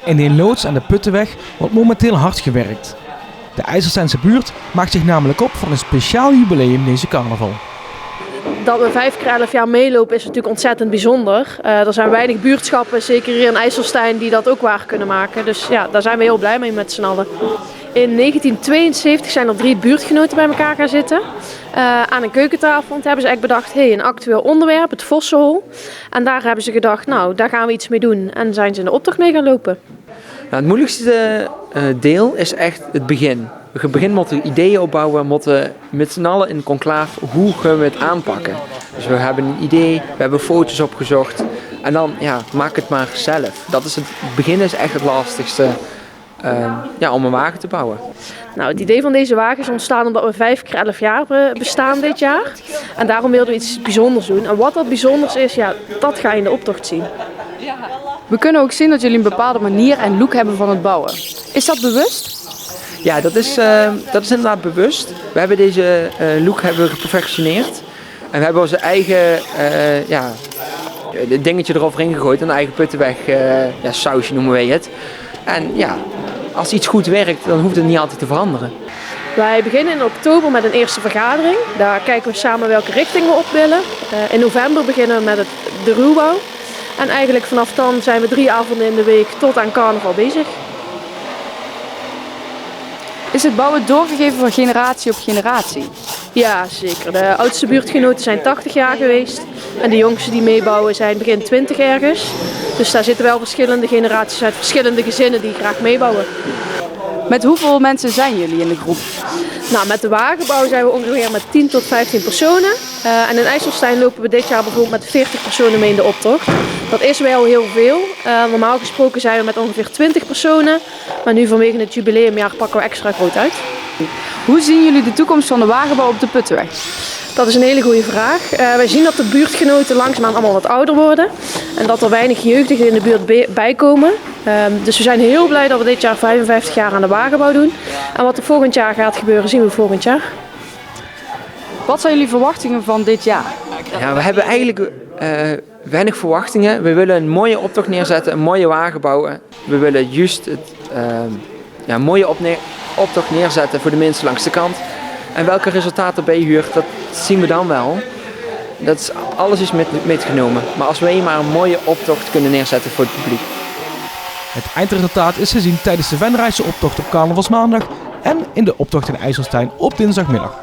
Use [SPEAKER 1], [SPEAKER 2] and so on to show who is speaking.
[SPEAKER 1] In de loods aan de Puttenweg wordt momenteel hard gewerkt. De IJsselsteinse buurt maakt zich namelijk op voor een speciaal jubileum deze carnaval.
[SPEAKER 2] Dat we 5 keer 11 jaar meelopen is natuurlijk ontzettend bijzonder. Er zijn weinig buurtschappen, zeker hier in IJsselstein, die dat ook waar kunnen maken. Dus ja, daar zijn we heel blij mee met z'n allen. In 1972 zijn er 3 buurtgenoten bij elkaar gaan zitten. Aan een keukentafel. Toen hebben ze echt bedacht, een actueel onderwerp, het Vossenhol. En daar hebben ze gedacht, nou, daar gaan we iets mee doen. En zijn ze in de optocht mee gaan lopen.
[SPEAKER 3] Nou, het moeilijkste deel is echt het begin. We beginnen met de ideeën opbouwen, moeten met z'n allen in conclave, hoe gaan we het aanpakken. Dus we hebben een idee, we hebben foto's opgezocht en dan maak het maar zelf. Dat is het begin is echt het lastigste om een wagen te bouwen.
[SPEAKER 2] Nou, het idee van deze wagen is ontstaan omdat we 5 keer 11 jaar bestaan dit jaar. En daarom wilden we iets bijzonders doen. En wat dat bijzonders is, dat ga je in de optocht zien.
[SPEAKER 4] We kunnen ook zien dat jullie een bepaalde manier en look hebben van het bouwen. Is dat bewust?
[SPEAKER 3] Ja, dat is inderdaad bewust. We hebben deze look geperfectioneerd. En we hebben onze eigen dingetje eroverheen gegooid. Een eigen Puttenweg sausje noemen wij het. En als iets goed werkt, dan hoeft het niet altijd te veranderen.
[SPEAKER 2] Wij beginnen in oktober met een eerste vergadering. Daar kijken we samen welke richting we op willen. In november beginnen we met de ruwbouw. En eigenlijk vanaf dan zijn we 3 avonden in de week tot aan carnaval bezig.
[SPEAKER 4] Is het bouwen doorgegeven van generatie op generatie?
[SPEAKER 2] Ja, zeker. De oudste buurtgenoten zijn 80 jaar geweest. En de jongsten die meebouwen zijn begin 20 ergens. Dus daar zitten wel verschillende generaties uit verschillende gezinnen die graag meebouwen.
[SPEAKER 4] Met hoeveel mensen zijn jullie in de groep?
[SPEAKER 2] Nou, met de wagenbouw zijn we ongeveer met 10 tot 15 personen. En in IJsselstein lopen we dit jaar bijvoorbeeld met 40 personen mee in de optocht. Dat is wel heel veel. Normaal gesproken zijn we met ongeveer 20 personen. Maar nu vanwege het jubileumjaar pakken we extra groot uit.
[SPEAKER 4] Hoe zien jullie de toekomst van de wagenbouw op de Puttenweg?
[SPEAKER 2] Dat is een hele goede vraag. Wij zien dat de buurtgenoten langzaamaan allemaal wat ouder worden. En dat er weinig jeugdigen in de buurt bijkomen. Dus we zijn heel blij dat we dit jaar 55 jaar aan de wagenbouw doen. En wat er volgend jaar gaat gebeuren, zien we volgend jaar.
[SPEAKER 4] Wat zijn jullie verwachtingen van dit jaar?
[SPEAKER 3] Ja, we hebben eigenlijk weinig verwachtingen. We willen een mooie optocht neerzetten, een mooie wagen bouwen. We willen juist een mooie optocht neerzetten voor de mensen langs de kant. En welke resultaten erbij huurt, dat zien we dan wel. Alles is metgenomen. Maar als we eenmaal een mooie optocht kunnen neerzetten voor het publiek.
[SPEAKER 1] Het eindresultaat is te zien tijdens de Venraadse optocht op carnavalsmaandag en in de optocht in IJsselstein op dinsdagmiddag.